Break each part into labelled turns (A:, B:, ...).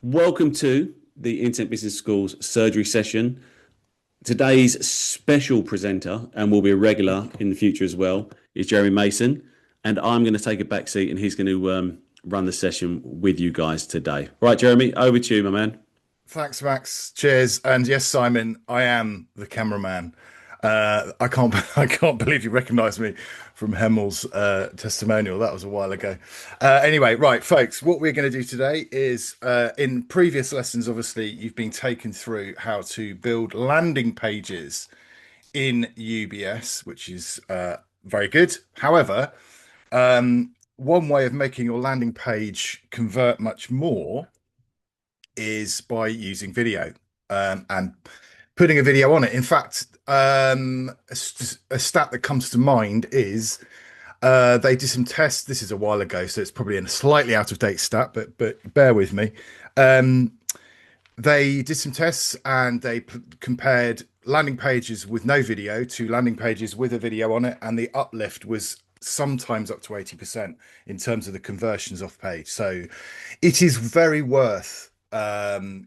A: Welcome to the Internet Business School's surgery session. Today's special presenter, and will be a regular in the future as well, is Jeremy Mason. And I'm going to take a back seat and he's going to run the session with you guys today. Right, Jeremy, over to you, my man.
B: Thanks, Max. Cheers. And yes, Simon, I am the cameraman. I can't I can't believe you recognise me from Hemmel's testimonial. That was a while ago. Anyway, right, folks, what we're going to do today is in previous lessons, obviously, you've been taken through how to build landing pages in UBS, which is very good. However, one way of making your landing page convert much more is by using video and putting a video on it. In fact, a stat that comes to mind is they did some tests. This is a while ago, so it's probably a slightly out of date stat, but bear with me. They did some tests and they compared landing pages with no video to landing pages with a video on it, and the uplift was sometimes up to 80% in terms of the conversions off page. So it is very worth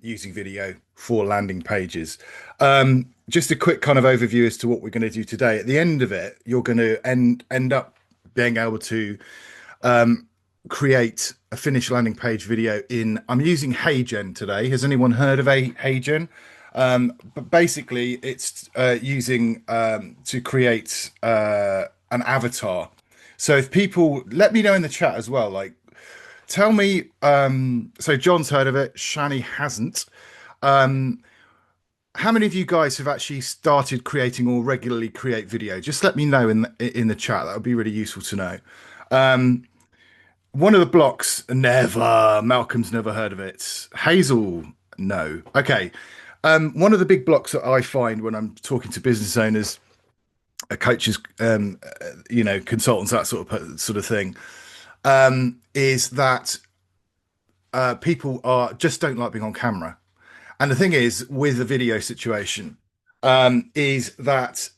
B: using video for landing pages. Just a quick kind of overview as to what we're going to do today. At the end of it, you're going to end up being able to create a finished landing page video in, I'm using HeyGen today. Has anyone heard of HeyGen? But basically it's using to create an avatar. So if people, let me know in the chat as well, like, tell me, so John's heard of it, Shani hasn't. How many of you guys have actually started creating or regularly create video? Just let me know in the chat. That would be really useful to know. One of the blocks, never. Malcolm's never heard of it. Hazel, no. Okay. One of the big blocks that I find when I'm talking to business owners, coaches, consultants, that sort of thing, is that people just don't like being on camera. And the thing is, with the video situation, is that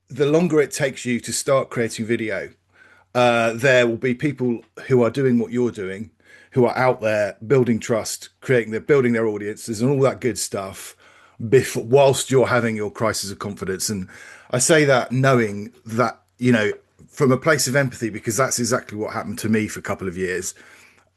B: the longer it takes you to start creating video, there will be people who are doing what you're doing, who are out there building trust, building their audiences and all that good stuff whilst you're having your crisis of confidence. And I say that knowing that, from a place of empathy, because that's exactly what happened to me for a couple of years.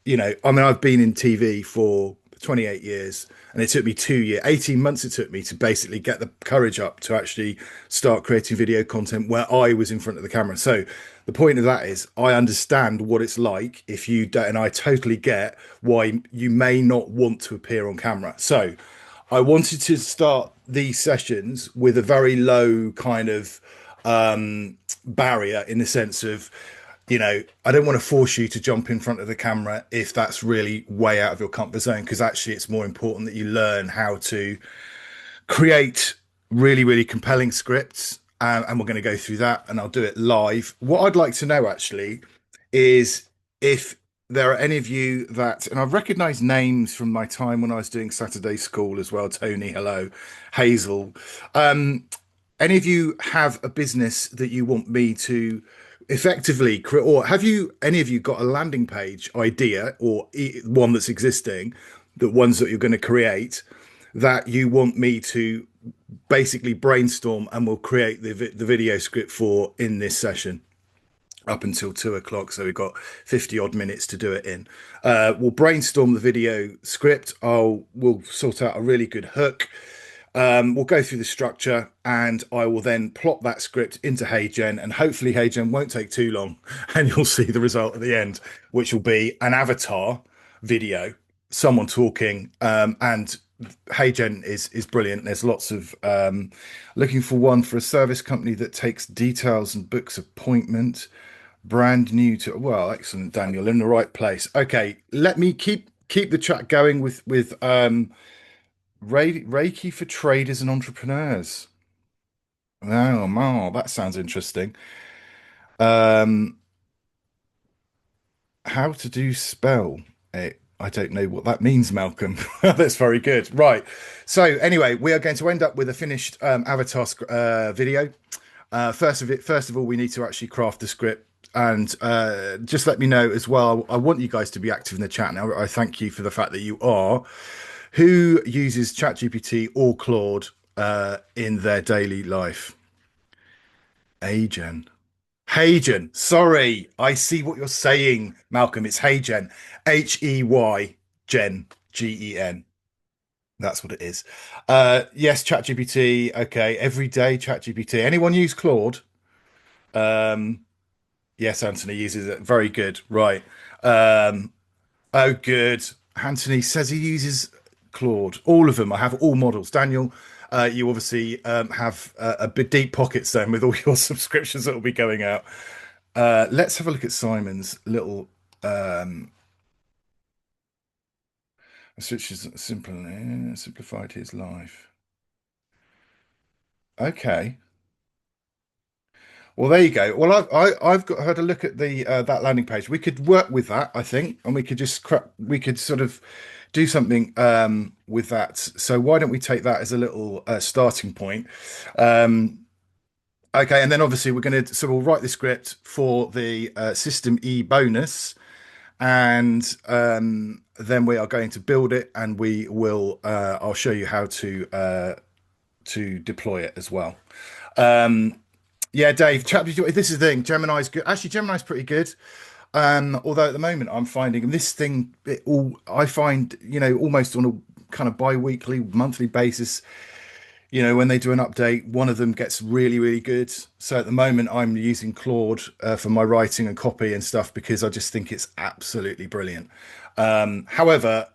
B: I've been in TV for 28 years and it took me 18 months it took me to basically get the courage up to actually start creating video content where I was in front of the camera. So the point of that is I understand what it's like if you don't, and I totally get why you may not want to appear on camera. So I wanted to start these sessions with a very low kind of barrier, in the sense of, I don't want to force you to jump in front of the camera if that's really way out of your comfort zone, because actually it's more important that you learn how to create really, really compelling scripts. And we're going to go through that and I'll do it live. What I'd like to know actually is if there are any of you that, and I've recognized names from my time when I was doing Saturday school as well. Tony, hello. Hazel. Any of you have a business that you want me to effectively create, or have any of you got a landing page idea or one that's existing, the ones that you're going to create that you want me to basically brainstorm and we'll create the video script for in this session up until 2 o'clock. So we've got 50 odd minutes to do it in. We'll brainstorm the video script. We'll sort out a really good hook. We'll go through the structure and I will then plot that script into HeyGen, and hopefully HeyGen won't take too long and you'll see the result at the end, which will be an avatar video, someone talking, and HeyGen is brilliant. There's lots of looking for one for a service company that takes details and books appointment, brand new to, well, excellent, Daniel, in the right place. Okay, let me keep the chat going with Reiki for traders and entrepreneurs. Oh, that sounds interesting. How to do spell it. I don't know what that means, Malcolm. That's very good. Right. So anyway, we are going to end up with a finished avatar video. First of all, we need to actually craft the script, and just let me know as well. I want you guys to be active in the chat now. I thank you for the fact that you are. Who uses ChatGPT or Claude in their daily life? Agen. Heygen. Sorry, I see what you're saying, Malcolm. It's Heygen. Gen. Gen. That's what it is. Yes, ChatGPT. Okay, every day ChatGPT. Anyone use Claude? Um, yes, Anthony uses it. Very good. Right. Um, oh, good. Anthony says he uses Claude. All of them. I have all models. Daniel, you obviously have a bit deep pockets then with all your subscriptions that will be going out. Let's have a look at Simon's little which is simplified his life. Okay. Well, there you go. Well, I've got had a look at the that landing page. We could work with that, I think, and we could we could sort of do something with that. So why don't we take that as a little starting point? Um, okay, and then obviously we're going to so we'll write the script for the System E bonus, and then we are going to build it, and we will I'll show you how to deploy it as well. Um, yeah, Dave, this is the thing. Gemini's good. Actually, Gemini's pretty good. Although at the moment I'm finding this thing, I find, almost on a kind of bi-weekly, monthly basis, when they do an update, one of them gets really, really good. So at the moment I'm using Claude for my writing and copy and stuff because I just think it's absolutely brilliant. However,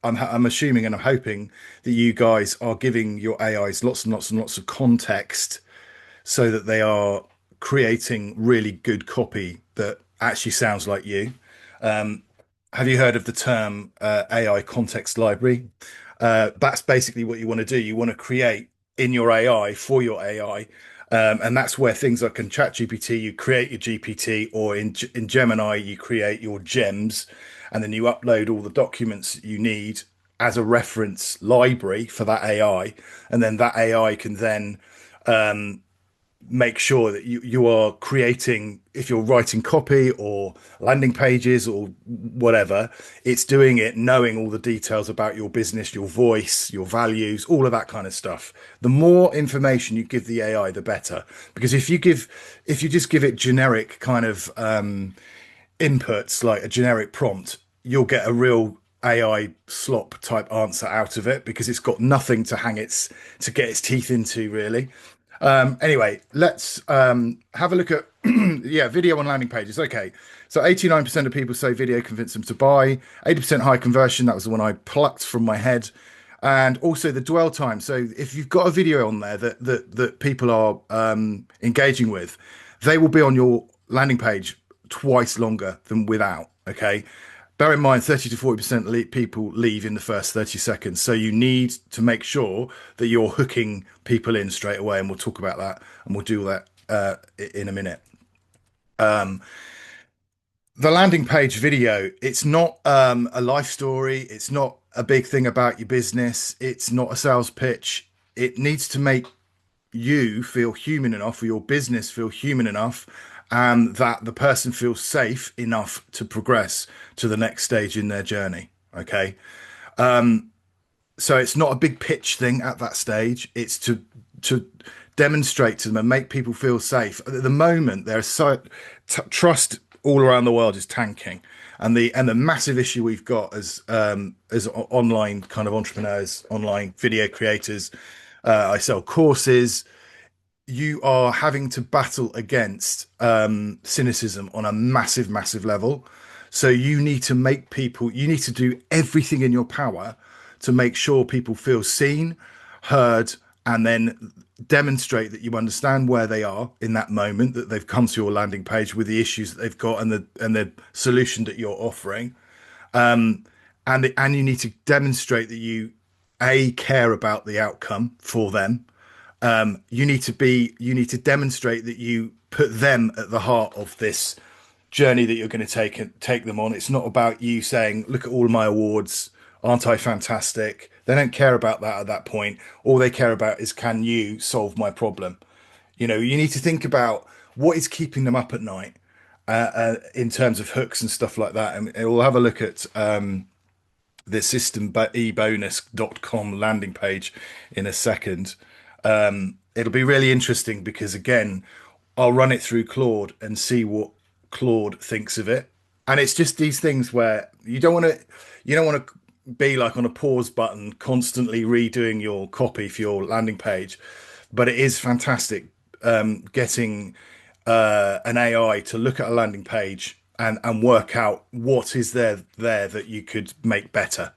B: I'm assuming and I'm hoping that you guys are giving your AIs lots and lots and lots of context so that they are creating really good copy that actually sounds like you. Have you heard of the term AI context library? That's basically what you want to do. You want to create in your AI for your AI. And that's where things like in ChatGPT, you create your GPT, or in Gemini, you create your gems, and then you upload all the documents you need as a reference library for that AI. And then that AI can then make sure that you are creating, if you're writing copy or landing pages or whatever, it's doing it knowing all the details about your business, your voice, your values, all of that kind of stuff. The more information you give the AI, the better. Because if you just give it generic kind of inputs, like a generic prompt, you'll get a real AI slop type answer out of it because it's got nothing to get its teeth into, really. Anyway, let's have a look at yeah, video on landing pages. Okay, so 89% of people say video convinced them to buy. 80% high conversion. That was the one I plucked from my head. And also the dwell time. So if you've got a video on there that people are engaging with, they will be on your landing page twice longer than without. Okay. Bear in mind, 30 to 40% people leave in the first 30 seconds. So you need to make sure that you're hooking people in straight away. And we'll talk about that and we'll do that in a minute. The landing page video, it's not a life story. It's not a big thing about your business. It's not a sales pitch. It needs to make you feel human enough, or your business feel human enough, and that the person feels safe enough to progress to the next stage in their journey. Okay. So it's not a big pitch thing at that stage. It's to demonstrate to them and make people feel safe. At the moment, there's trust all around the world is tanking, and the massive issue we've got as online kind of entrepreneurs, online video creators. I sell courses. You are having to battle against cynicism on a massive, massive level. So you need to do everything in your power to make sure people feel seen, heard, and then demonstrate that you understand where they are in that moment, that they've come to your landing page with the issues that they've got and the solution that you're offering. And you need to demonstrate that you care about the outcome for them. You need to demonstrate that you put them at the heart of this journey that you're going to take them on. It's not about you saying, look at all of my awards, aren't I fantastic? They don't care about that at that point. All they care about is, can you solve my problem? You need to think about what is keeping them up at night in terms of hooks and stuff like that. And we'll have a look at the systembonus.com landing page in a second. It'll be really interesting because again, I'll run it through Claude and see what Claude thinks of it. And it's just these things where you don't want to be like on a pause button, constantly redoing your copy for your landing page. But it is fantastic getting an AI to look at a landing page and work out what is there that you could make better.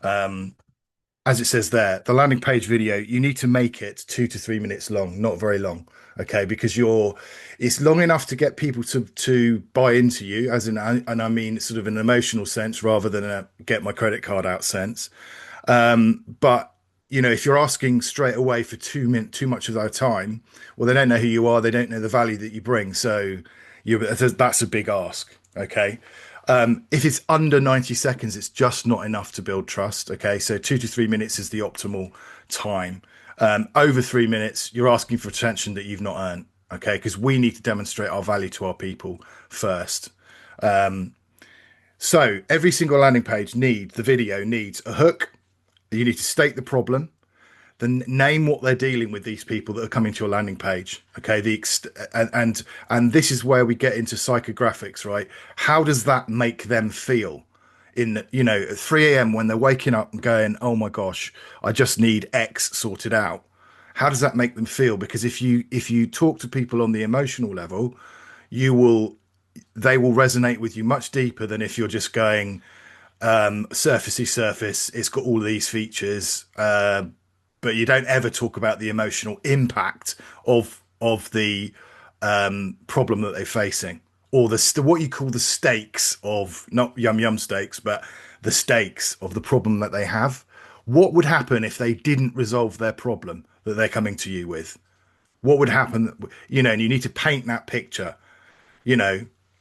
B: As it says there, the landing page video, you need to make it 2 to 3 minutes long, not very long. Okay, because it's long enough to get people to buy into you, and I mean sort of an emotional sense rather than a get my credit card out sense. But if you're asking straight away for 2 minutes, too much of their time, well, they don't know who you are, they don't know the value that you bring, so that's a big ask. Okay. If it's under 90 seconds, it's just not enough to build trust. Okay, so 2 to 3 minutes is the optimal time. Over 3 minutes, you're asking for attention that you've not earned. Okay, because we need to demonstrate our value to our people first. So every single landing page the video needs a hook. You need to state the problem, then name what they're dealing with, these people that are coming to your landing page. Okay, and this is where we get into psychographics, right? How does that make them feel at 3 a.m. when they're waking up and going, oh my gosh, I just need X sorted out? How does that make them feel? Because if you talk to people on the emotional level, they will resonate with you much deeper than if you're just going surfacey surface. It's got all these features, but you don't ever talk about the emotional impact of the problem that they're facing, or what you call the stakes of, not yum yum steaks, but the stakes of the problem that they have. What would happen if they didn't resolve their problem that they're coming to you with? What would happen? And you need to paint that picture. You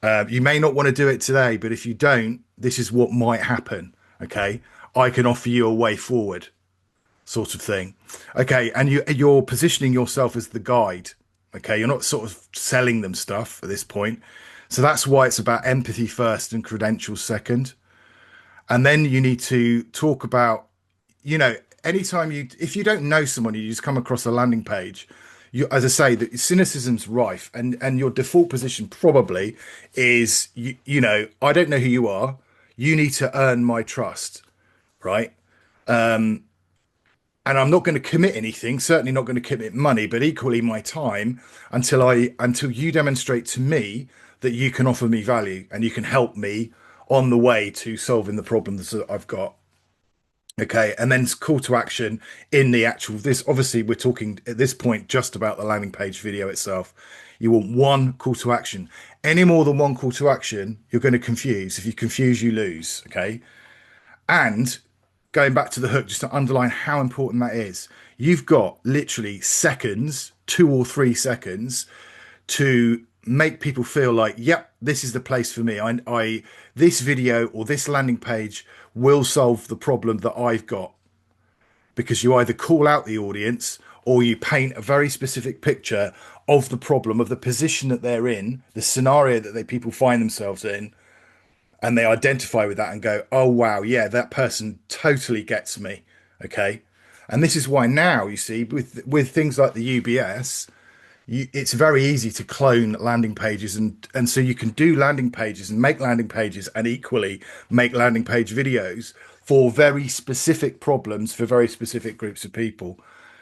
B: may not want to do it today, but if you don't, this is what might happen. Okay, I can offer you a way forward, sort of thing. Okay, and you're positioning yourself as the guide. Okay, you're not sort of selling them stuff at this point. So that's why it's about empathy first and credentials second. And then you need to talk about, anytime if you don't know someone, you just come across a landing page. As I say, the cynicism's rife, and your default position probably is, I don't know who you are. You need to earn my trust, right? And I'm not going to commit anything, certainly not going to commit money, but equally my time until you demonstrate to me that you can offer me value and you can help me on the way to solving the problems that I've got. Okay, and then call to action in this. Obviously, we're talking at this point just about the landing page video itself. You want one call to action. Any more than one call to action, you're going to confuse. If you confuse, you lose. Okay, and going back to the hook, just to underline how important that is, you've got literally seconds, 2 or 3 seconds, to make people feel like, yep, this is the place for me. This video or this landing page will solve the problem that I've got. Because you either call out the audience or you paint a very specific picture of the problem, of the position that they're in, the scenario that people find themselves in, and they identify with that and go, oh wow, yeah, that person totally gets me. Okay, and this is why now, you see, with things like the UBS, it's very easy to clone landing pages, and so you can do landing pages and make landing pages and equally make landing page videos for very specific problems for very specific groups of people.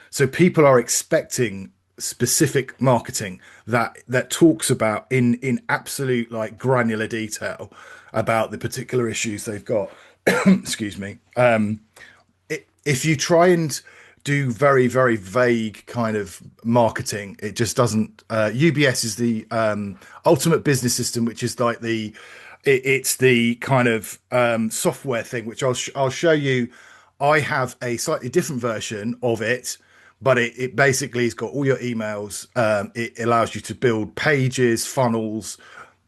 B: So people are expecting specific marketing that talks about in absolute like granular detail about the particular issues they've got. Excuse me. If you try and do very, very vague kind of marketing, it just doesn't. UBS is the ultimate business system, which is like it's the kind of software thing, which I'll show you. I have a slightly different version of it, but it basically has got all your emails. It allows you to build pages, funnels,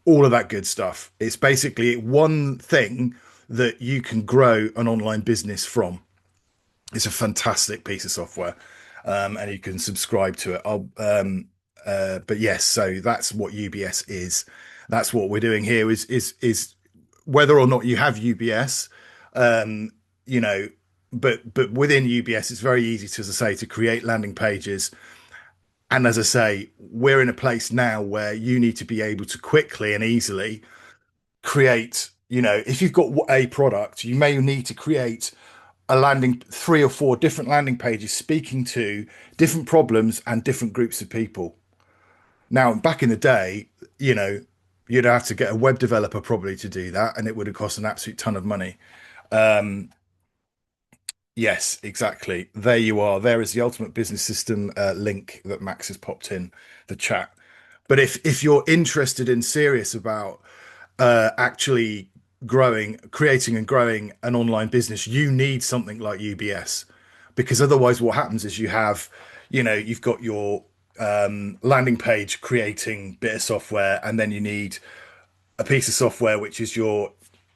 B: all of that good stuff. It's basically one thing that you can grow an online business from. It's a fantastic piece of software, and you can subscribe to it. But yes, so that's what UBS is. That's what we're doing here is whether or not you have UBS, um, you know, but within UBS, it's very easy to, as I say, to create landing pages. And as I say, we're in a place now where you need to be able to quickly and easily create, if you've got a product, you may need to create a landing, 3 or 4 different landing pages speaking to different problems and different groups of people. Now, back in the day, you know, you'd have to get a web developer probably to do that, and it would have cost an absolute ton of money. Um, yes, exactly. There you are. There is the Ultimate Business System link that Max has popped in the chat. But if you're interested and serious about actually creating and growing an online business, you need something like UBS, because otherwise, what happens is you've got your landing page creating bit of software, and then you need a piece of software which is your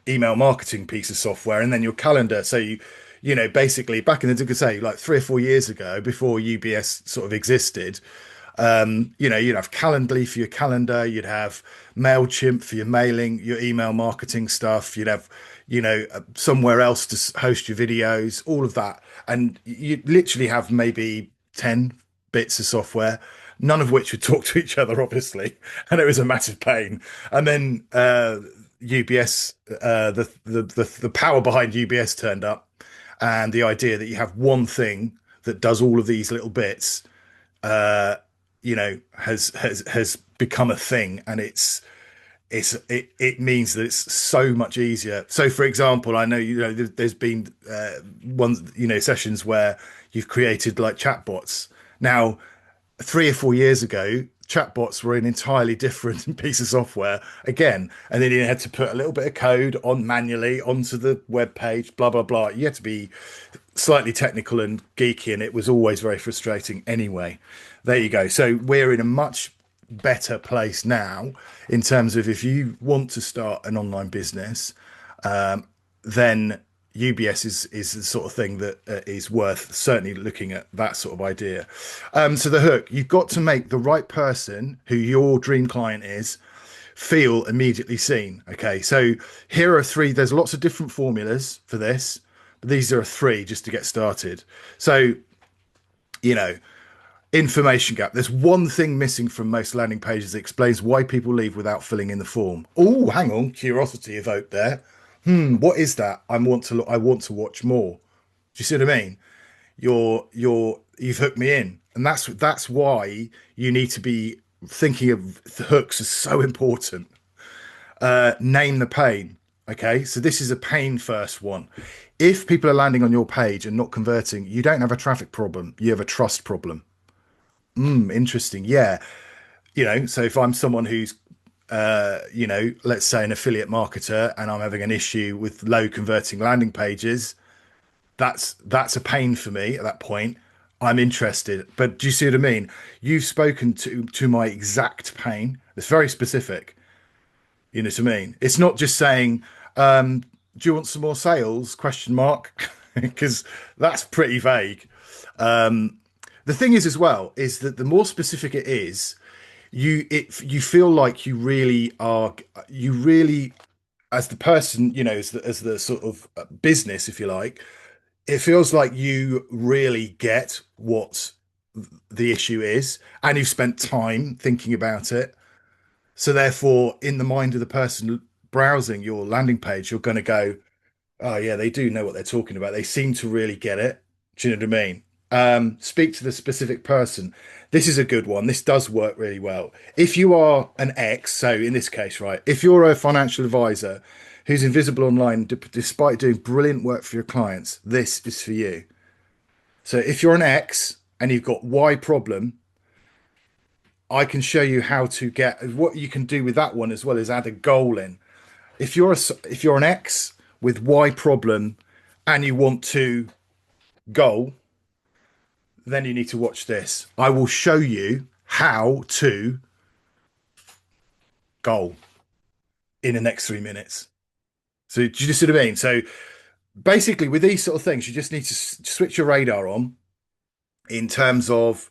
B: email marketing piece of software, and then your calendar. So basically back in the, say, like 3 or 4 years ago, before UBS sort of existed, you'd have Calendly for your calendar, you'd have MailChimp for your mailing, your email marketing stuff, you'd have, somewhere else to host your videos, all of that. And you literally have maybe 10 bits of software, none of which would talk to each other, obviously. And it was a massive pain. And then UBS, the power behind UBS turned up, and the idea that you have one thing that does all of these little bits has become a thing, and it means that it's so much easier. So, for example, I know there's been sessions where you've created like chatbots. Now, 3 or 4 years ago, chatbots were an entirely different piece of software again, and then you had to put a little bit of code on manually onto the web page, blah blah blah. You had to be slightly technical and geeky, and it was always very frustrating anyway. There you go. So we're in a much better place now in terms of, if you want to start an online business, then UBS is the sort of thing that is worth certainly looking at, that sort of idea. So the hook, you've got to make the right person, who your dream client is, feel immediately seen. Okay, so here are 3. There's lots of different formulas for this, but these are 3 just to get started. So, information gap. There's one thing missing from most landing pages that explains why people leave without filling in the form. Oh, hang on, curiosity evoked there. What is that? I want to look. I want to watch more. Do you see what I mean? You've hooked me in, and that's why you need to be thinking of the hooks as so important. Name the pain. Okay, so this is a pain first one. If people are landing on your page and not converting, you don't have a traffic problem. You have a trust problem. Interesting. Yeah. So if I'm someone who's let's say an affiliate marketer, and I'm having an issue with low converting landing pages, that's a pain for me at that point. I'm interested. But do you see what I mean? You've spoken to my exact pain. It's very specific. You know what I mean? It's not just saying, do you want some more sales? Question mark. Because that's pretty vague. The thing is, as well, is that the more specific it is, you feel like you really, as the person, as the sort of business, if you like, it feels like you really get what the issue is, and you've spent time thinking about it. So therefore, in the mind of the person browsing your landing page, you're going to go, oh yeah, they do know what they're talking about. They seem to really get it. Do you know what I mean? Speak to the specific person. This is a good one. This does work really well. If you are an ex, so in this case, right, if you're a financial advisor who's invisible online, despite doing brilliant work for your clients, this is for you. So if you're an ex and you've got Y problem, I can show you how to get what you can do with that one, as well as add a goal in. If you're an ex with Y problem and you want to goal, then you need to watch this. I will show you how to goal in the next 3 minutes. So do you see what I mean? So basically, with these sort of things, you just need to switch your radar on in terms of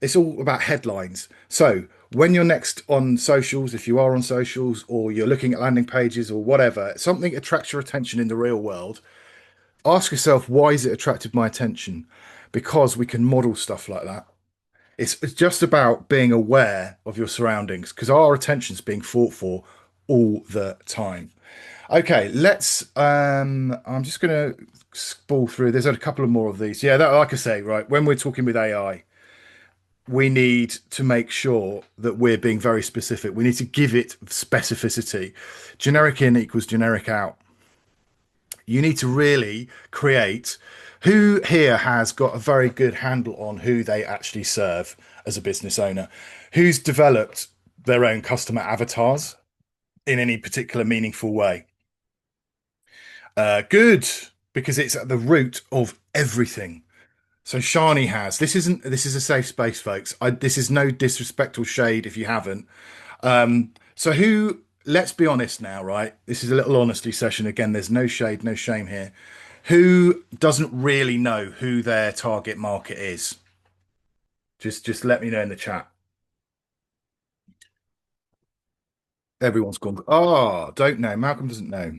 B: It's all about headlines. So when you're next on socials, if you are on socials or you're looking at landing pages or whatever, something attracts your attention in the real world, ask yourself, why is it attracted my attention? Because we can model stuff like that. It's just about being aware of your surroundings because our attention's being fought for all the time. Okay, let's I'm just gonna spool through. There's a couple of more of these. Yeah, that, like I say, right, when we're talking with AI, we need to make sure that we're being very specific. We need to give it specificity. Generic in equals generic out. You need to really create who here has got a very good handle on who they actually serve as a business owner, who's developed their own customer avatars in any particular meaningful way. Good, because it's at the root of everything. So Shani has. This is a safe space, folks. This is no disrespect or shade if you haven't. So who? Let's be honest now, right? This is a little honesty session. Again, there's no shade, no shame here. Who doesn't really know who their target market is? Just let me know in the chat. Everyone's gone. Oh, don't know. Malcolm doesn't know.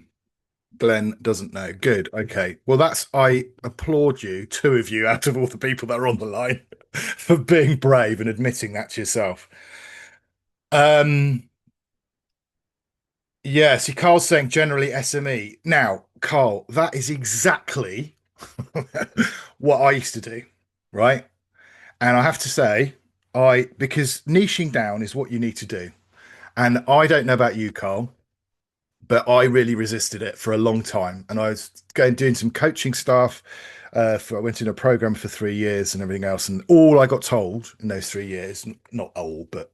B: Glenn doesn't know. Good. Okay. Well, I applaud you, two of you out of all the people that are on the line, for being brave and admitting that to yourself. Um, yeah, see, Carl's saying generally SME. Now, Carl, that is exactly what I used to do, right? And I have to say, because niching down is what you need to do. And I don't know about you, Carl, but I really resisted it for a long time. And I was going doing some coaching stuff. I went in a program for 3 years and everything else. And all I got told in those 3 years, not all, but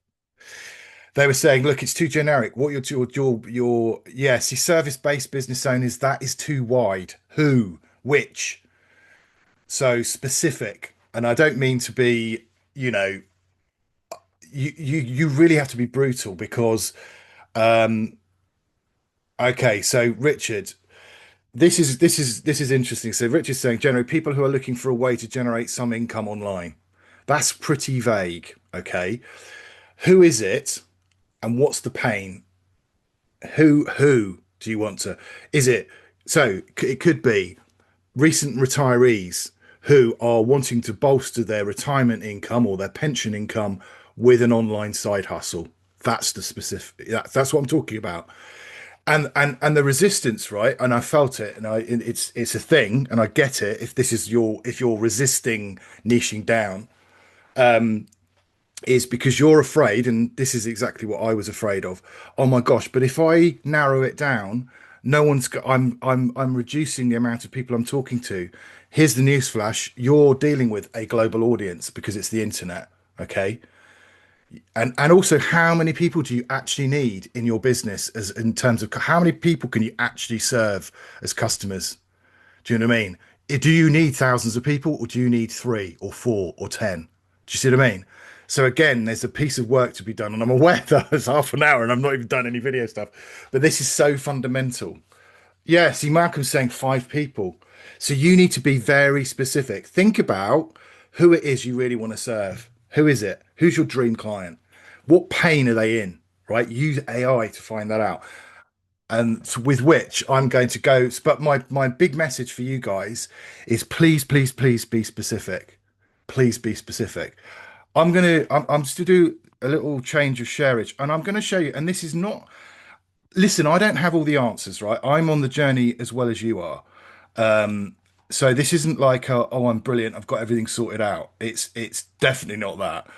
B: they were saying, look, it's too generic. What yes, your service-based business owners, that is too wide. Who, which, so specific. And I don't mean to be, you know, you really have to be brutal because, okay, so Richard, this is interesting. So Richard's saying generally people who are looking for a way to generate some income online. That's pretty vague. Okay. Who is it and what's the pain? Who do you want to? Is it so it could be recent retirees who are wanting to bolster their retirement income or their pension income with an online side hustle. That's the specific. That's what I'm talking about. And the resistance, right? And I felt it, and it's a thing, and I get it. If you're resisting niching down, is because you're afraid, and this is exactly what I was afraid of. Oh my gosh! But if I narrow it down, no one's. I'm reducing the amount of people I'm talking to. Here's the newsflash: you're dealing with a global audience because it's the internet. Okay, and also how many people do you actually need in your business as in terms of how many people can you actually serve as customers? Do you know what I mean? Do you need thousands of people or do you need three or four or 10? Do you see what I mean? So again, there's a piece of work to be done, and I'm aware that it's half an hour and I've not even done any video stuff, but this is so fundamental. Yeah, see, Malcolm's saying 5 people. So you need to be very specific. Think about who it is you really want to serve. Who is it? Who's your dream client? What pain are they in? Right? Use AI to find that out. And with which I'm going to go. But my big message for you guys is please, please, please be specific. Please be specific. I'm just to do a little change of shareage, and I'm going to show you. And this is not. Listen, I don't have all the answers, right? I'm on the journey as well as you are. So this isn't like oh, I'm brilliant, I've got everything sorted out. It's definitely not that.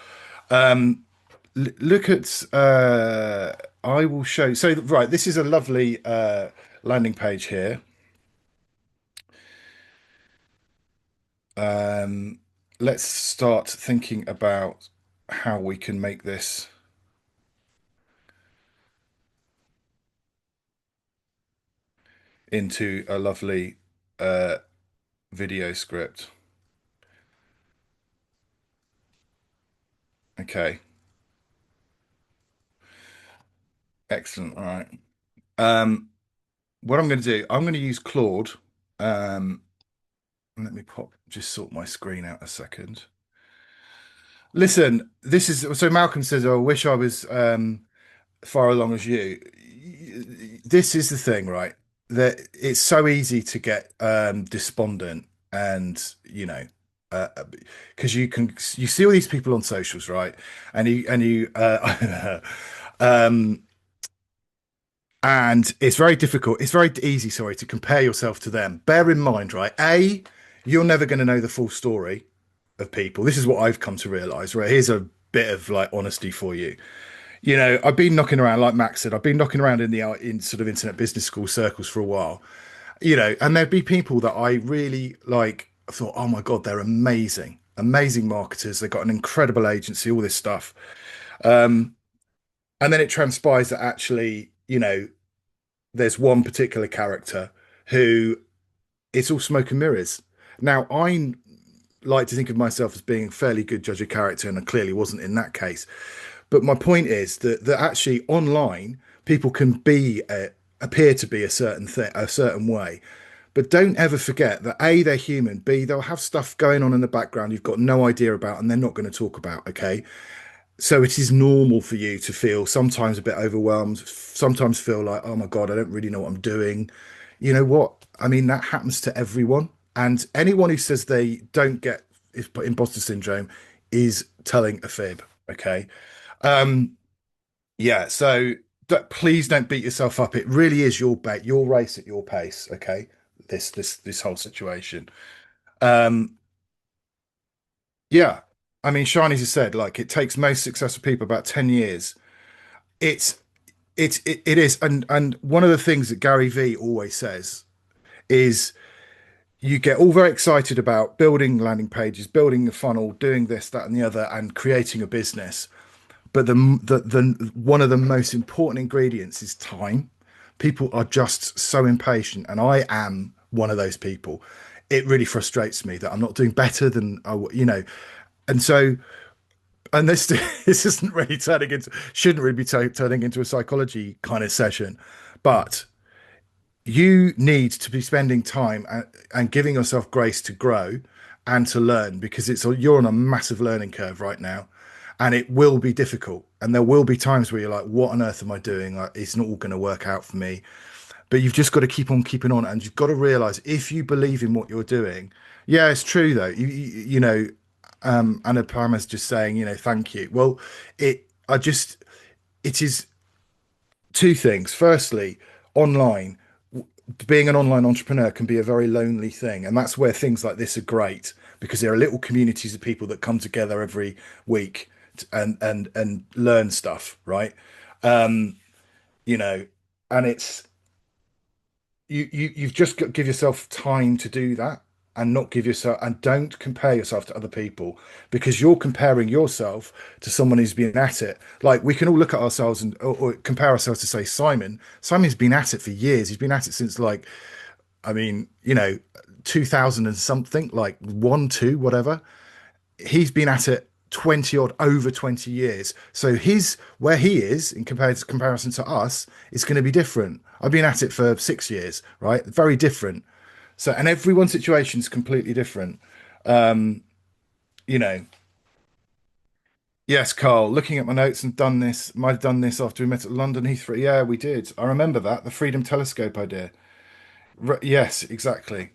B: Look at I will show. So right, this is a lovely landing page here. Let's start thinking about how we can make this into a lovely video script. Okay, excellent. All right. Um, what I'm going to do, I'm going to use Claude. Let me just sort my screen out a second. Listen, this is so Malcolm says, "Oh, I wish I was far along as you." This is the thing, right? That it's so easy to get despondent, and uh, because you see all these people on socials, right? And you um and it's very difficult. It's very easy, sorry, to compare yourself to them. Bear in mind, right? A, you're never going to know the full story of people. This is what I've come to realize, right? Here's a bit of like honesty for you. I've been knocking around, like Max said, I've been knocking around in sort of internet business school circles for a while, and there'd be people that I really like, thought, oh my God, they're amazing, amazing marketers. They've got an incredible agency, all this stuff. And then it transpires that actually, there's one particular character who it's all smoke and mirrors. Now, I like to think of myself as being a fairly good judge of character, and I clearly wasn't in that case. But my point is that actually online people can appear to be a certain thing, a certain way. But don't ever forget that A, they're human. B, they'll have stuff going on in the background you've got no idea about and they're not going to talk about. Okay. So it is normal for you to feel sometimes a bit overwhelmed, sometimes feel like, oh my God, I don't really know what I'm doing. You know what? I mean, that happens to everyone. And anyone who says they don't get imposter syndrome is telling a fib. Okay. Um, yeah. So please don't beat yourself up. It really is your bet, your race at your pace. Okay. This whole situation. Um, yeah. I mean, Shinies has said, like, it takes most successful people about 10 years. It's it is, and one of the things that Gary V always says is you get all very excited about building landing pages, building a funnel, doing this, that, and the other, and creating a business. But the one of the most important ingredients is time. People are just so impatient, and I am one of those people. It really frustrates me that I'm not doing better than and so and this this isn't really turning into shouldn't really be turning into a psychology kind of session, but you need to be spending time and giving yourself grace to grow and to learn because you're on a massive learning curve right now, and it will be difficult, and there will be times where you're like, what on earth am I doing? Like, it's not all going to work out for me. But you've just got to keep on keeping on, and you've got to realize if you believe in what you're doing. Yeah, it's true though. Anna Palmer's just saying, thank you. Well, it is two things. Firstly, online, being an online entrepreneur can be a very lonely thing, and that's where things like this are great because there are little communities of people that come together every week and learn stuff, right? Um, you know, and it's you've just got to give yourself time to do that and not give yourself and don't compare yourself to other people because you're comparing yourself to someone who's been at it. Like we can all look at ourselves and or compare ourselves to say Simon. Simon's been at it for years. He's been at it since like, I mean, 2000 and something, like one, two, whatever. He's been at it 20 odd over 20 years. So his where he is in comparison to us is going to be different. I've been at it for 6 years, right? Very different. So and everyone's situation is completely different. Um, you know, yes, Carl, looking at my notes and done this, might have done this after we met at London Heathrow. Yeah, we did. I remember that, the Freedom Telescope idea. Yes, exactly.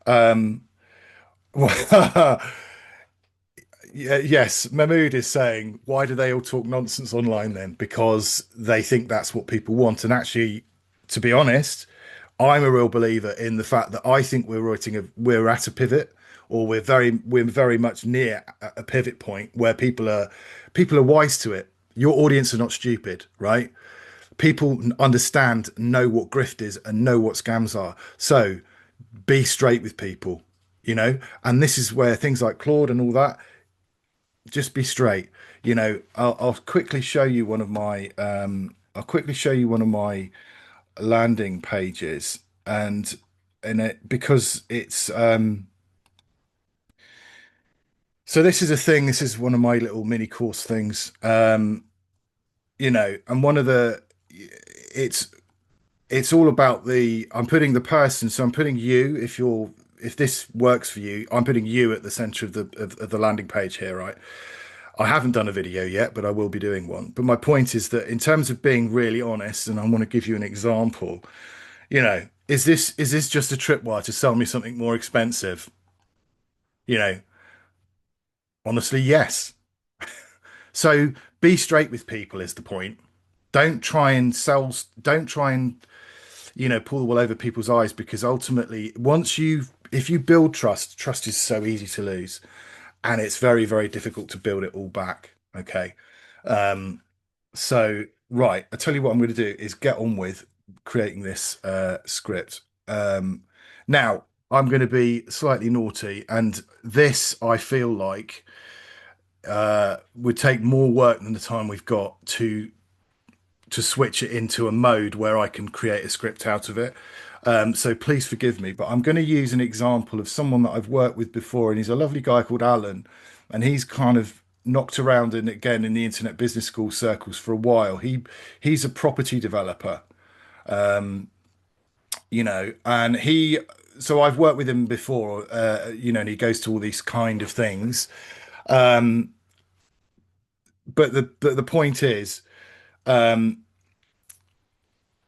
B: Um, Yeah, yes, Mahmood is saying, why do they all talk nonsense online then? Because they think that's what people want. And actually, to be honest, I'm a real believer in the fact that I think we're at a pivot, or we're very much near a pivot point where people are wise to it. Your audience are not stupid, right? People understand, know what grift is, and know what scams are. So be straight with people. And this is where things like Claude and all that just be straight. I'll quickly show you one of my landing pages, and it because it's so this is a thing. This is one of my little mini course things. And one of the it's it's all about I'm putting the person. So I'm putting you if this works for you. I'm putting you at the center of the landing page here, right? I haven't done a video yet, but I will be doing one. But my point is that in terms of being really honest, and I want to give you an example, is this just a tripwire to sell me something more expensive? You know, honestly, yes. So be straight with people is the point. Don't try and sell, don't try and, pull the wool over people's eyes because ultimately, if you build trust, trust is so easy to lose and it's very, very difficult to build it all back. Okay. So, right, I tell you what I'm going to do is get on with creating this script. Now, I'm going to be slightly naughty, and this I feel like would take more work than the time we've got to switch it into a mode where I can create a script out of it. So please forgive me, but I'm going to use an example of someone that I've worked with before, and he's a lovely guy called Alan, and he's kind of knocked around in again in the internet business school circles for a while. He's a property developer, and so I've worked with him before, and he goes to all these kind of things. But the point is,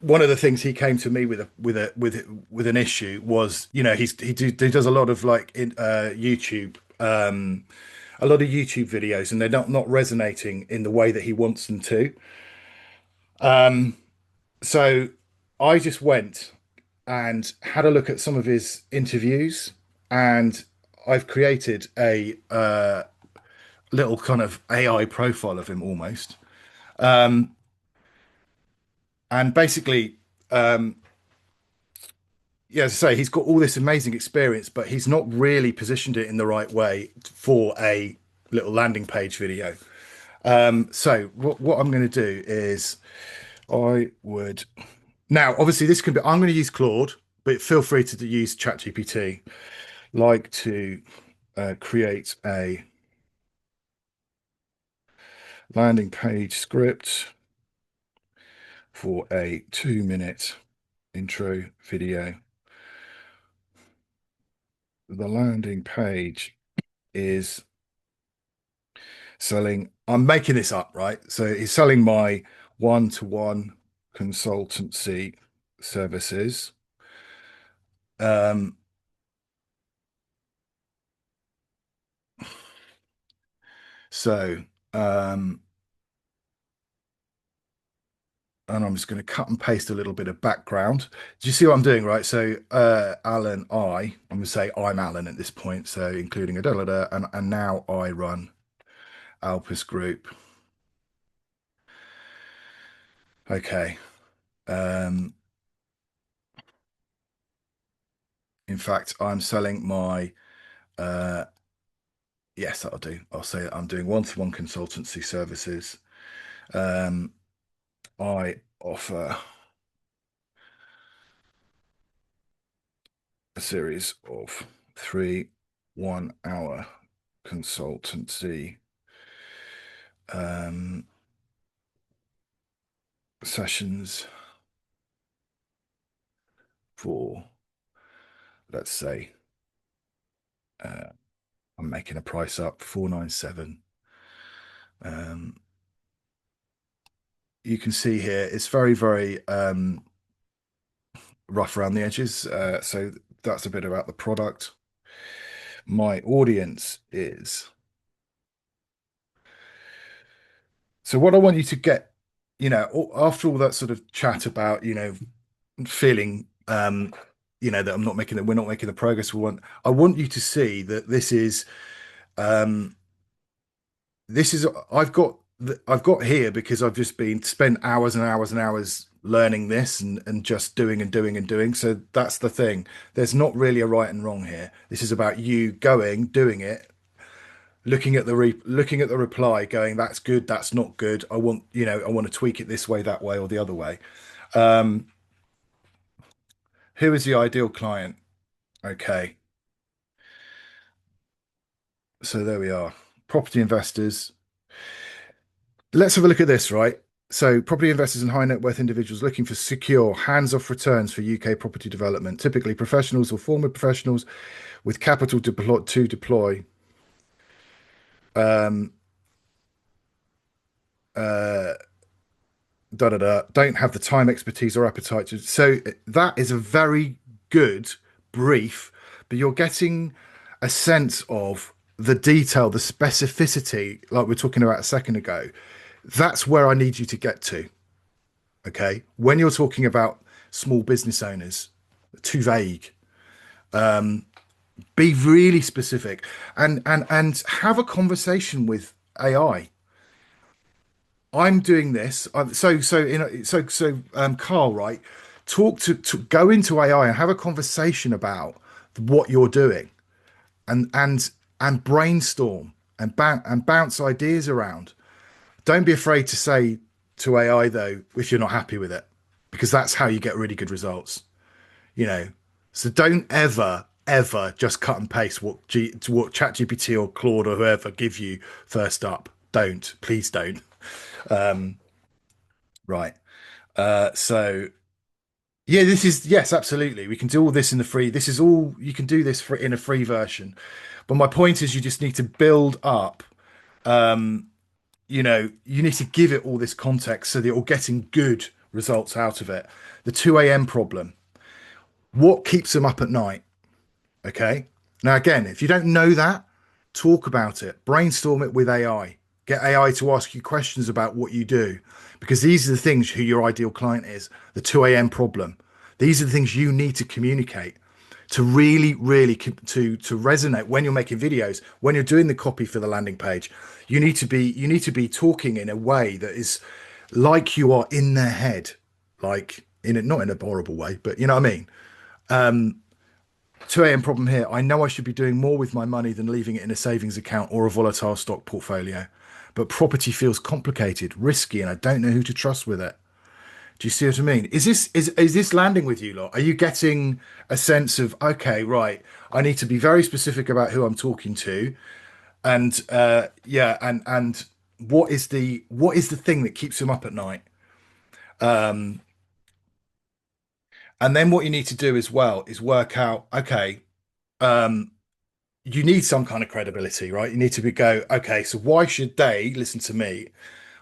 B: one of the things he came to me with an issue was, he does a lot of like YouTube, a lot of YouTube videos, and they're not resonating in the way that he wants them to. So I just went and had a look at some of his interviews, and I've created a little kind of AI profile of him almost. And basically, yeah, as I say, he's got all this amazing experience, but he's not really positioned it in the right way for a little landing page video. So what I'm going to do is I would now, obviously, this can be, I'm going to use Claude, but feel free to use ChatGPT. Like to create a landing page script for a 2-minute intro video. The landing page is selling, I'm making this up, right? So he's selling my one-to-one consultancy services. Um, so, um, and I'm just going to cut and paste a little bit of background. Do you see what I'm doing, right? So, Alan, I'm going to say I'm Alan at this point, so including a da da da, and now I run Alpus Group. Okay. In fact, I'm selling my yes, that'll do. I'll say I'm doing one-to-one consultancy services. I offer a series of 3 1-hour consultancy sessions for, let's say, I'm making a price up, 497. You can see here it's very, very rough around the edges. So that's a bit about the product. My audience is. So what I want you to get, after all that sort of chat about, feeling, that we're not making the progress we want. I want you to see that um, this is, I've got here because I've just been spent hours and hours and hours learning this and just doing and doing and doing. So that's the thing. There's not really a right and wrong here. This is about you doing it, looking at the reply, going, that's good, that's not good. I want to tweak it this way, that way, or the other way. Who is the ideal client? Okay, so there we are. Property investors. Let's have a look at this, right? So, property investors and high net worth individuals looking for secure, hands-off returns for UK property development, typically professionals or former professionals with capital to deploy. da da da, don't have the time, expertise, or appetite to. So that is a very good brief, but you're getting a sense of the detail, the specificity, like we were talking about a second ago. That's where I need you to get to. Okay. When you're talking about small business owners, too vague. Be really specific and have a conversation with AI. I'm doing this. Carl, right? Talk to go into AI and have a conversation about what you're doing and brainstorm and bounce ideas around. Don't be afraid to say to AI though if you're not happy with it, because that's how you get really good results. You know, so don't ever just cut and paste what ChatGPT or Claude or whoever give you first up. Don't, please don't. Right. So yeah, this is yes, absolutely. We can do all this in the free. This is all you can do this for in a free version. But my point is, you just need to build up. You need to give it all this context so that you're getting good results out of it. The 2 a.m. problem. What keeps them up at night? Okay. Now, again, if you don't know that, talk about it, brainstorm it with AI, get AI to ask you questions about what you do, because these are the things who your ideal client is, the 2 a.m. problem. These are the things you need to communicate to really to resonate when you're making videos, when you're doing the copy for the landing page. You need to be talking in a way that is like you are in their head, like in it, not in a horrible way, but you know what I mean? 2 a.m. problem here. I know I should be doing more with my money than leaving it in a savings account or a volatile stock portfolio, but property feels complicated, risky, and I don't know who to trust with it. Do you see what I mean? Is this landing with you lot? Are you getting a sense of okay, right? I need to be very specific about who I'm talking to, and yeah, and what is the thing that keeps them up at night? And then what you need to do as well is work out okay. You need some kind of credibility, right? You need to be go, okay, so why should they listen to me?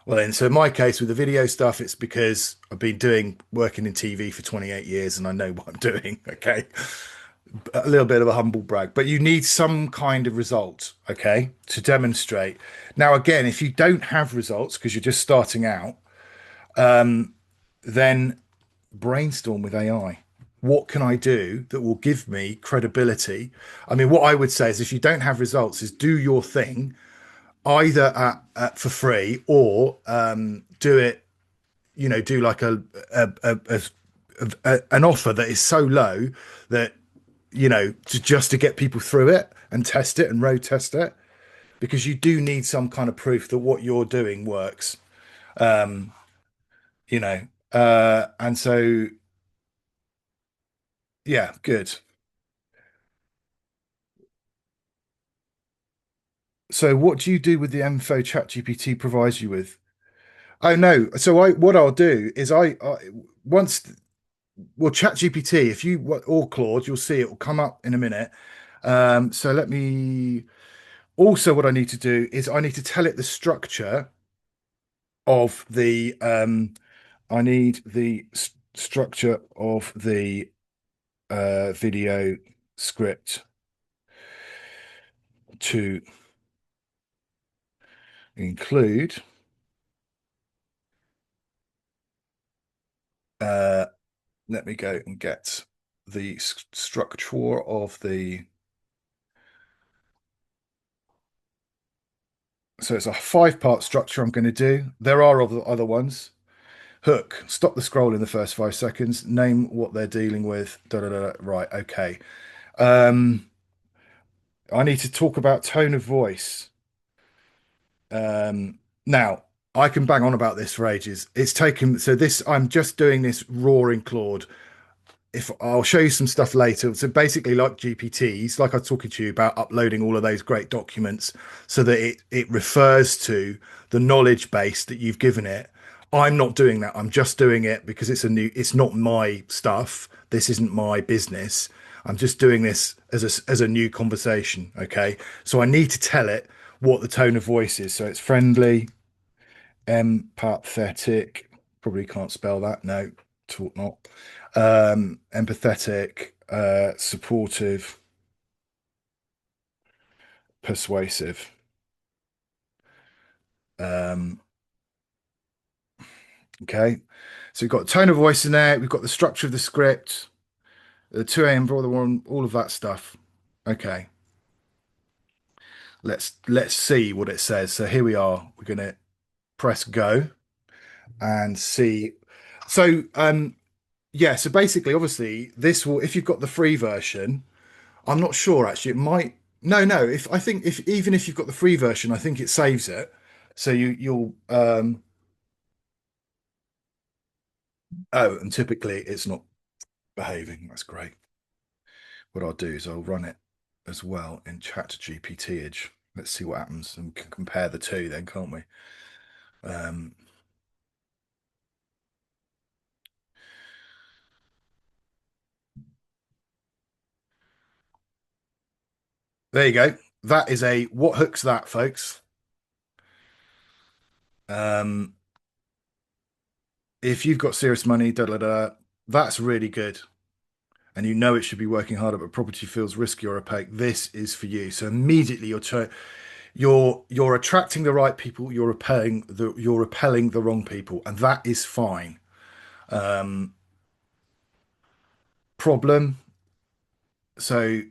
B: Well, then, so in my case with the video stuff, it's because I've been working in TV for 28 years and I know what I'm doing. Okay. A little bit of a humble brag, but you need some kind of result, okay, to demonstrate. Now, again, if you don't have results because you're just starting out, then brainstorm with AI. What can I do that will give me credibility? I mean, what I would say is if you don't have results, is do your thing either for free or do it, do like an offer that is so low that, just to get people through it and test it and road test it, because you do need some kind of proof that what you're doing works, you know. And so, yeah, good. So what do you do with the info ChatGPT provides you with? Oh no. So what I'll do is once well ChatGPT, if you or Claude, you'll see it will come up in a minute. So let me also what I need to do is I need to tell it the structure of the I need the structure of the video script to include uh let me go and get the structure of the so it's a 5-part structure I'm going to do. There are other ones. Hook, stop the scroll in the first 5 seconds, name what they're dealing with. Da, da, da, da. Right, okay. Um, I need to talk about tone of voice. Now, I can bang on about this for ages. It's taken, so this, I'm just doing this raw in Claude. If I'll show you some stuff later. So basically, like GPTs, like I was talking to you about uploading all of those great documents so that it refers to the knowledge base that you've given it. I'm not doing that. I'm just doing it because it's not my stuff. This isn't my business. I'm just doing this as a new conversation. Okay. So I need to tell it what the tone of voice is. So it's friendly, Empathetic. Probably can't spell that. No, taught not. Empathetic, supportive, persuasive. Um, okay. So we've got tone of voice in there. We've got the structure of the script, the 2 a.m. brother one, all of that stuff. Okay. Let's see what it says. So here we are. We're gonna press go and see. So yeah, so basically, obviously, this will if you've got the free version, I'm not sure actually. It might no. If I think if even if you've got the free version, I think it saves it. So you'll oh, and typically it's not behaving. That's great. What I'll do is I'll run it as well in Chat GPT-age. Let's see what happens and we can compare the two then, can't we? Um, there you go. That is a what hooks that, folks. Um, if you've got serious money, da da da, that's really good. And you know it should be working harder, but property feels risky or opaque. This is for you. So immediately you're attracting the right people, you're repelling the wrong people, and that is fine. Um, problem. So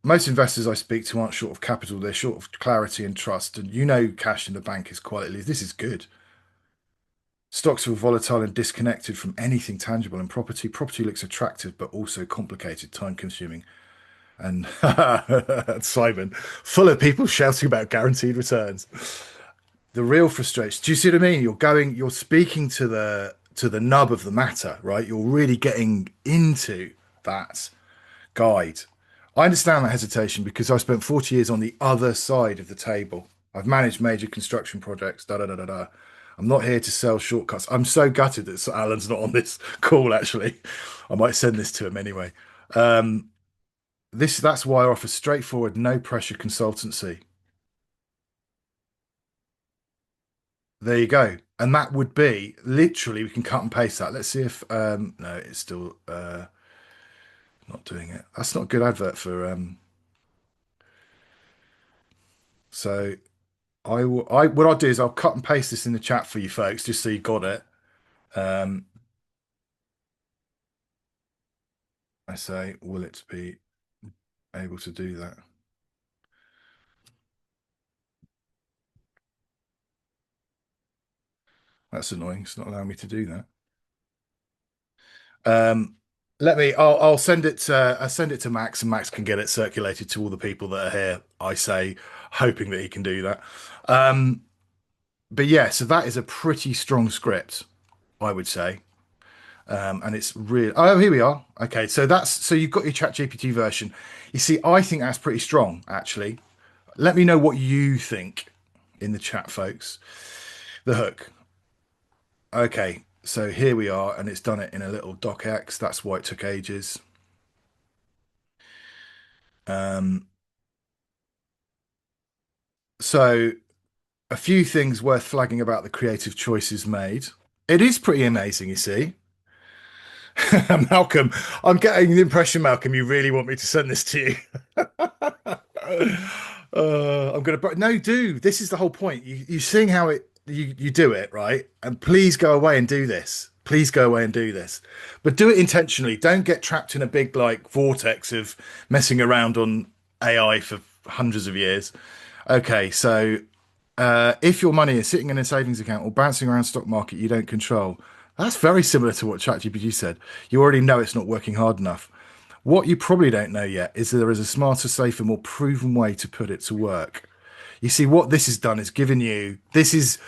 B: most investors I speak to aren't short of capital, they're short of clarity and trust. And you know cash in the bank is quietly. This is good. Stocks were volatile and disconnected from anything tangible in property. Property looks attractive, but also complicated, time consuming. And Simon, full of people shouting about guaranteed returns. The real frustration. Do you see what I mean? You're speaking to the nub of the matter, right? You're really getting into that guide. I understand that hesitation because I spent 40 years on the other side of the table. I've managed major construction projects, da da da da da. I'm not here to sell shortcuts. I'm so gutted that Sir Alan's not on this call, actually. I might send this to him anyway. That's why I offer straightforward, no pressure consultancy. There you go. And that would be literally we can cut and paste that. Let's see if no, it's still not doing it. That's not a good advert for so I what I'll do is I'll cut and paste this in the chat for you folks, just so you got it. Um I say, will it be able to do that? That's annoying. It's not allowing me to do that. Um I'll send it to Max and Max can get it circulated to all the people that are here, I say, hoping that he can do that. Um but yeah, so that is a pretty strong script, I would say. And it's really oh here we are. Okay, so that's so you've got your Chat GPT version. You see, I think that's pretty strong, actually. Let me know what you think in the chat, folks. The hook. Okay, so here we are, and it's done it in a little docx. That's why it took ages. Um, so a few things worth flagging about the creative choices made. It is pretty amazing, you see. Malcolm, I'm getting the impression, Malcolm, you really want me to send this to you. I'm gonna, no, do. This is the whole point. You seeing how you do it, right? And please go away and do this. Please go away and do this, but do it intentionally. Don't get trapped in a big like vortex of messing around on AI for hundreds of years. Okay, so if your money is sitting in a savings account or bouncing around stock market you don't control, that's very similar to what ChatGPT said. You already know it's not working hard enough. What you probably don't know yet is that there is a smarter, safer, more proven way to put it to work. You see, what this has done is given you this is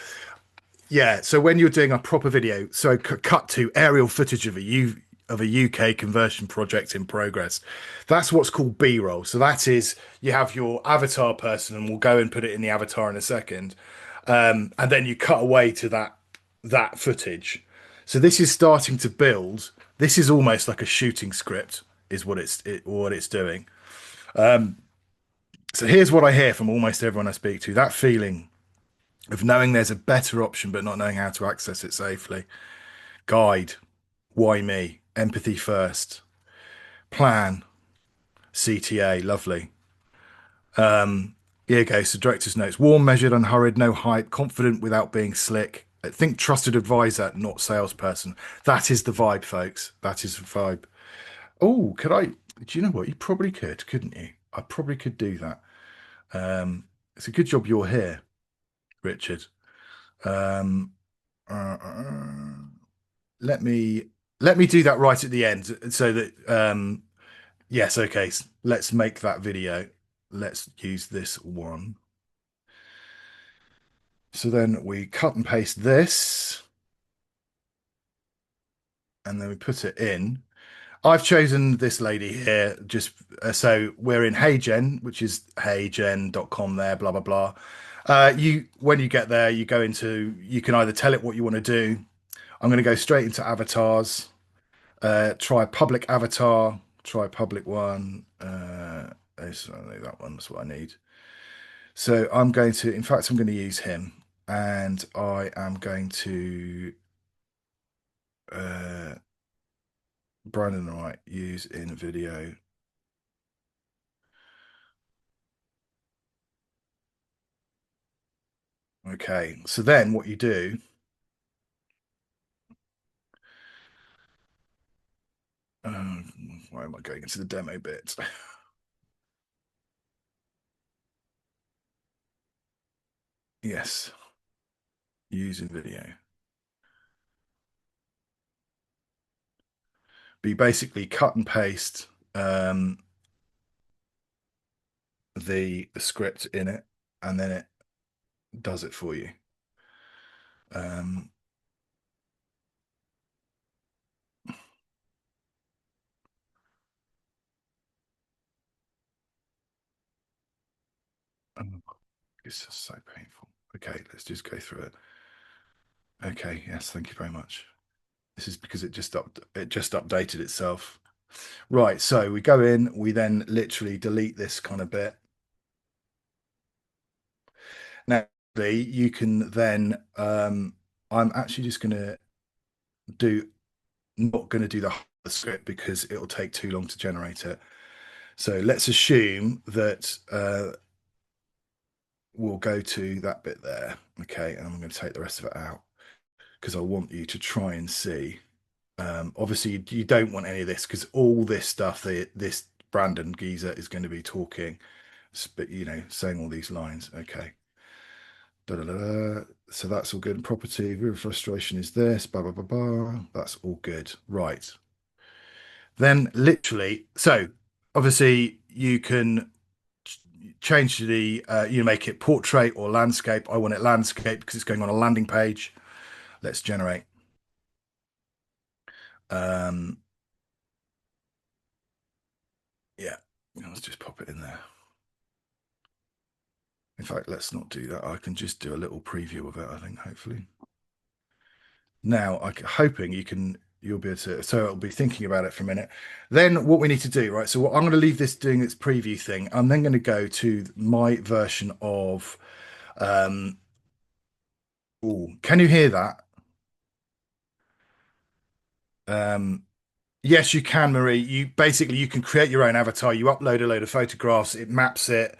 B: yeah. So when you're doing a proper video, so cut to aerial footage of a UK conversion project in progress. That's what's called B-roll. So that is you have your avatar person, and we'll go and put it in the avatar in a second, and then you cut away to that footage. So this is starting to build. This is almost like a shooting script, is what it's doing. So here's what I hear from almost everyone I speak to: that feeling of knowing there's a better option but not knowing how to access it safely. Guide, why me? Empathy first. Plan, CTA, lovely. Here you go. So director's notes: warm, measured, unhurried, no hype, confident without being slick. Think trusted advisor, not salesperson. That is the vibe, folks. That is the vibe. Oh, could I? Do you know what? You probably could, couldn't you? I probably could do that. It's a good job you're here, Richard. Um, let me let me do that right at the end, so that yes, okay. Let's make that video. Let's use this one. So then we cut and paste this, and then we put it in. I've chosen this lady here just so we're in HeyGen, which is heygen.com there, blah blah blah. You when you get there, you go into you can either tell it what you want to do. I'm going to go straight into avatars. Try public avatar. Try public one. I think that one's what I need. So I'm going to, in fact, I'm going to use him, and I am going to uh, Brandon Wright use in video. Okay, so then what you do, why am I going into the demo bit? Yes, use in video. But you basically cut and paste the script in it, and then it does it for you. Um, oh, this is so painful. Okay, let's just go through it. Okay, yes, thank you very much. This is because it just updated itself. Right, so we go in, we then literally delete this kind of bit. Now, you can then, I'm actually just going to do, not going to do the whole script because it'll take too long to generate it. So let's assume that we'll go to that bit there. Okay, and I'm going to take the rest of it out because I want you to try and see. Obviously, you don't want any of this because all this stuff, this Brandon geezer is going to be talking, but saying all these lines. Okay. Da, da, da, da. So that's all good. Property, real frustration is this, blah, blah, blah, blah. That's all good. Right. Then literally, so obviously you can change the, make it portrait or landscape. I want it landscape because it's going on a landing page. Let's generate. Um, yeah, let's just pop it in there. In fact, let's not do that. I can just do a little preview of it, I think, hopefully. Now, I'm hoping you'll be able to, so it'll be thinking about it for a minute. Then what we need to do, right? So I'm going to leave this doing its preview thing. I'm then going to go to my version of, oh, can you hear that? Um, yes, you can, Marie. You can create your own avatar. You upload a load of photographs, it maps it,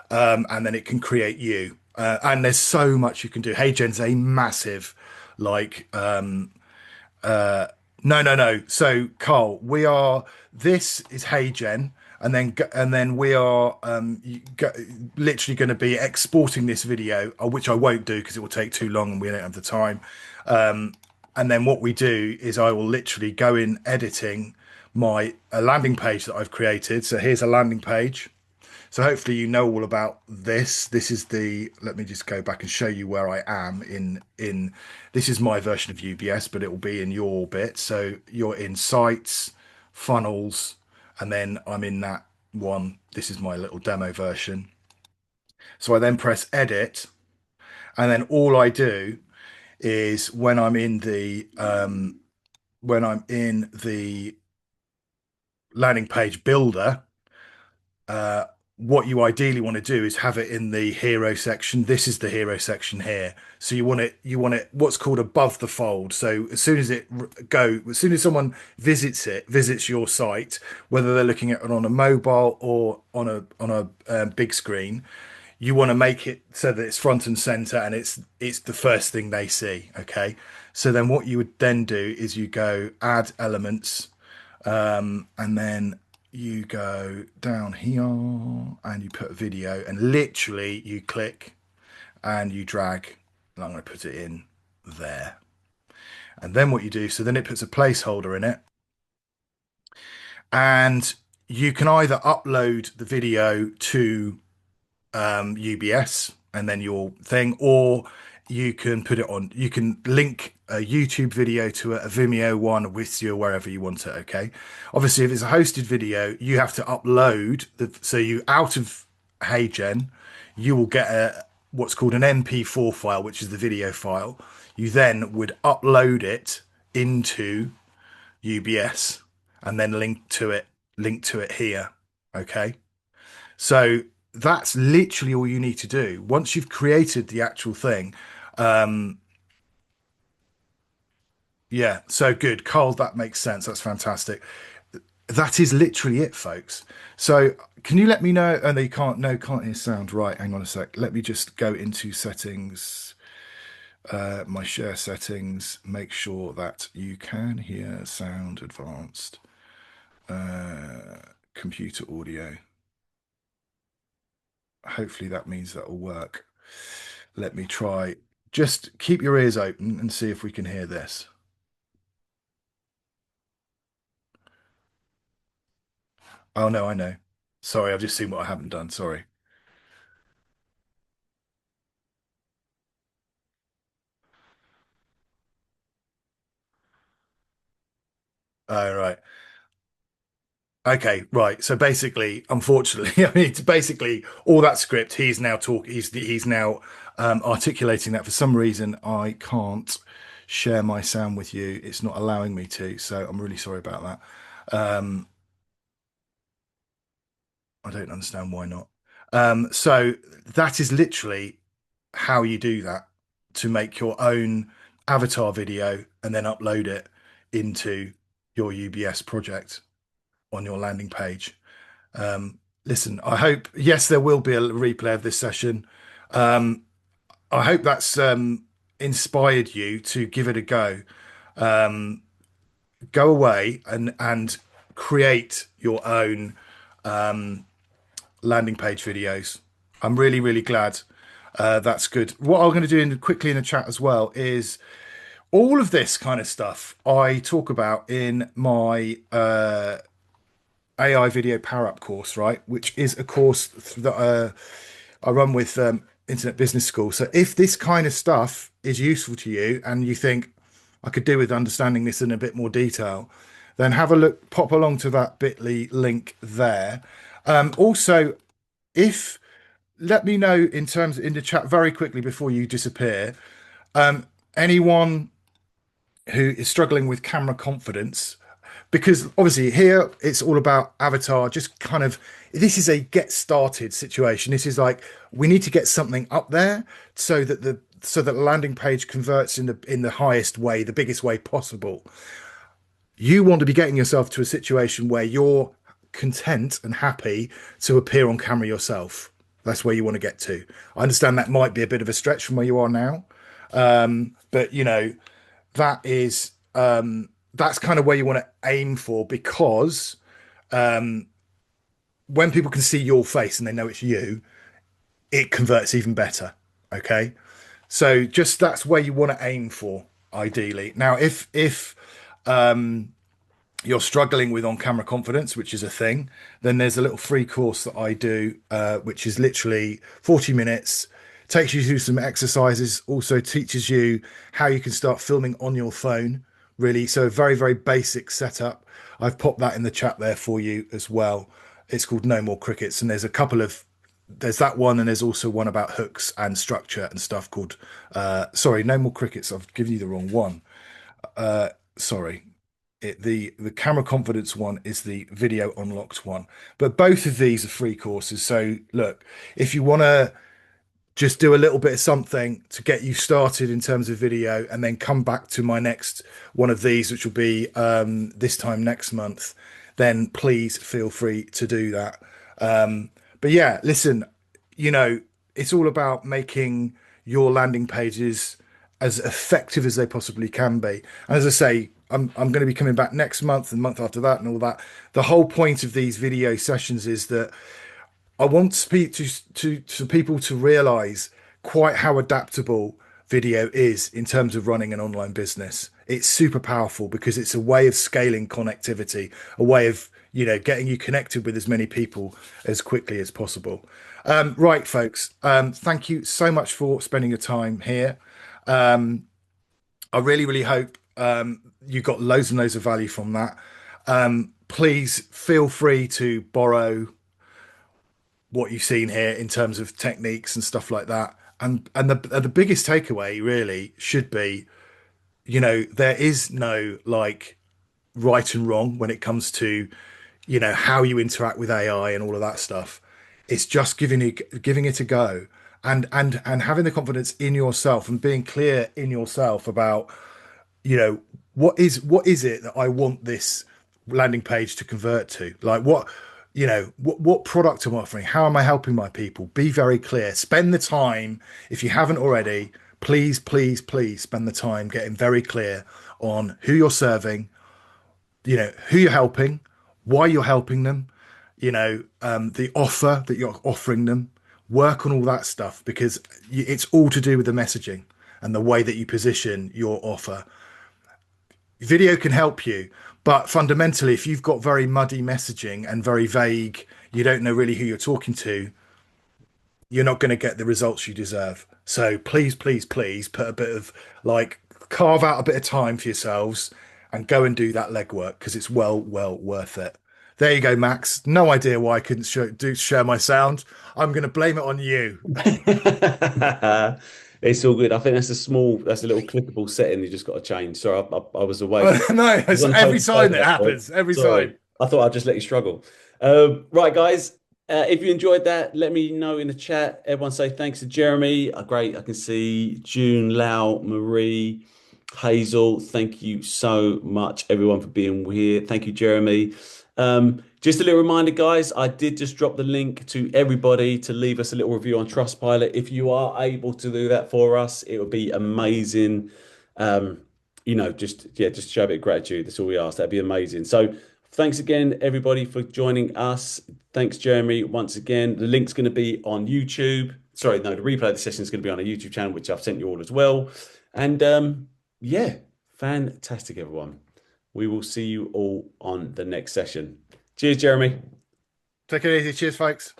B: and then it can create you. And there's so much you can do. HeyGen's a massive, like, no, no, no. So, Carl, this is HeyGen, and then we are literally going to be exporting this video, which I won't do because it will take too long and we don't have the time. And then what we do is I will literally go in editing my a landing page that I've created. So here's a landing page. So hopefully you know all about this. This is let me just go back and show you where I am this is my version of UBS, but it will be in your bit. So you're in sites, funnels, and then I'm in that one. This is my little demo version. So I then press edit, and then all I do is when I'm in the landing page builder, what you ideally want to do is have it in the hero section. This is the hero section here. So you want it what's called above the fold. So as soon as as soon as someone visits your site, whether they're looking at it on a mobile or on a big screen, you want to make it so that it's front and center and it's the first thing they see. Okay. So then what you would then do is you go add elements, and then you go down here and you put a video and literally you click and you drag, and I'm going to put it in there. And then what you do, so then it puts a placeholder in it, and you can either upload the video to UBS and then your thing, or you can put it on, you can link a YouTube video to a Vimeo one, a Wistia, wherever you want it. Okay. Obviously, if it's a hosted video, you have to upload so you out of HeyGen, you will get what's called an MP4 file, which is the video file. You then would upload it into UBS and then link to it here. Okay. So that's literally all you need to do. Once you've created the actual thing, um, yeah, so good. Carl, that makes sense. That's fantastic. That is literally it, folks. So can you let me know? Oh, no, you can't. No, can't hear sound. Right, hang on a sec. Let me just go into settings, my share settings, make sure that you can hear sound advanced, computer audio. Hopefully that means that will work. Let me try. Just keep your ears open and see if we can hear this. Oh no, I know. Sorry, I've just seen what I haven't done. Sorry. Oh, right. Okay, right. So basically, unfortunately, I mean, it's basically all that script. He's now articulating that. For some reason, I can't share my sound with you. It's not allowing me to. So I'm really sorry about that. Um, I don't understand why not. So that is literally how you do that to make your own avatar video and then upload it into your UBS project on your landing page. Listen, I hope, yes, there will be a replay of this session. Um, I hope that's inspired you to give it a go. Um, go away and create your own landing page videos. I'm really, really glad. That's good. What I'm going to do quickly in the chat as well is all of this kind of stuff I talk about in my AI Video Power Up course, right? Which is a course that I run with Internet Business School. So if this kind of stuff is useful to you and you think I could do with understanding this in a bit more detail, then have a look, pop along to that bit.ly link there. Also, if let me know in terms in the chat very quickly before you disappear. Anyone who is struggling with camera confidence, because obviously here it's all about avatar, just kind of this is a get started situation. This is like we need to get something up there so that the landing page converts in the highest way, the biggest way possible. You want to be getting yourself to a situation where you're content and happy to appear on camera yourself. That's where you want to get to. I understand that might be a bit of a stretch from where you are now, but that is that's kind of where you want to aim for, because when people can see your face and they know it's you, it converts even better. Okay, so just that's where you want to aim for ideally. Now, if you're struggling with on-camera confidence, which is a thing, then there's a little free course that I do, which is literally 40 minutes, takes you through some exercises, also teaches you how you can start filming on your phone, really. So very, very basic setup. I've popped that in the chat there for you as well. It's called No More Crickets, and there's that one, and there's also one about hooks and structure and stuff called, sorry, No More Crickets. I've given you the wrong one. Sorry. The camera confidence one is the video unlocked one. But both of these are free courses. So look, if you want to just do a little bit of something to get you started in terms of video and then come back to my next one of these, which will be this time next month, then please feel free to do that. But yeah, listen, you know, it's all about making your landing pages as effective as they possibly can be. And as I say, I'm going to be coming back next month and the month after that and all that. The whole point of these video sessions is that I want to people to realize quite how adaptable video is in terms of running an online business. It's super powerful because it's a way of scaling connectivity, a way of, you know, getting you connected with as many people as quickly as possible. Right, folks. Thank you so much for spending your time here. I really, really hope you got loads and loads of value from that. Please feel free to borrow what you've seen here in terms of techniques and stuff like that. And the biggest takeaway really should be, you know, there is no like right and wrong when it comes to, you know, how you interact with AI and all of that stuff. It's just giving it a go and having the confidence in yourself and being clear in yourself about, you know, what is it that I want this landing page to convert to? Like what, you know, what product I'm offering, how am I helping my people? Be very clear. Spend the time, if you haven't already, please, please, please spend the time getting very clear on who you're serving, you know, who you're helping, why you're helping them, you know, the offer that you're offering them. Work on all that stuff because it's all to do with the messaging and the way that you position your offer. Video can help you, but fundamentally, if you've got very muddy messaging and very vague, you don't know really who you're talking to, you're not going to get the results you deserve. So please, please, please put a bit of like carve out a bit of time for yourselves and go and do that legwork because it's well worth it. There you go, Max. No idea why I couldn't share my sound. I'm going to blame it on you.
A: It's all good. I think that's a little clickable setting you just got to change. Sorry, I was away from.
B: No,
A: I was
B: it's
A: on
B: every
A: post
B: time it
A: that point.
B: happens. Every
A: Sorry,
B: time.
A: I thought I'd just let you struggle. Right, guys. If you enjoyed that, let me know in the chat. Everyone say thanks to Jeremy. Great. I can see June, Lau, Marie, Hazel. Thank you so much, everyone, for being here. Thank you, Jeremy. Just a little reminder, guys, I did just drop the link to everybody to leave us a little review on Trustpilot. If you are able to do that for us, it would be amazing. Um, you know, just show a bit of gratitude. That's all we ask. That'd be amazing. So thanks again, everybody, for joining us. Thanks, Jeremy, once again. The link's going to be on YouTube. Sorry, no, the replay of the session is going to be on a YouTube channel, which I've sent you all as well. And yeah, fantastic, everyone. We will see you all on the next session. Cheers, Jeremy.
B: Take it easy. Cheers, folks.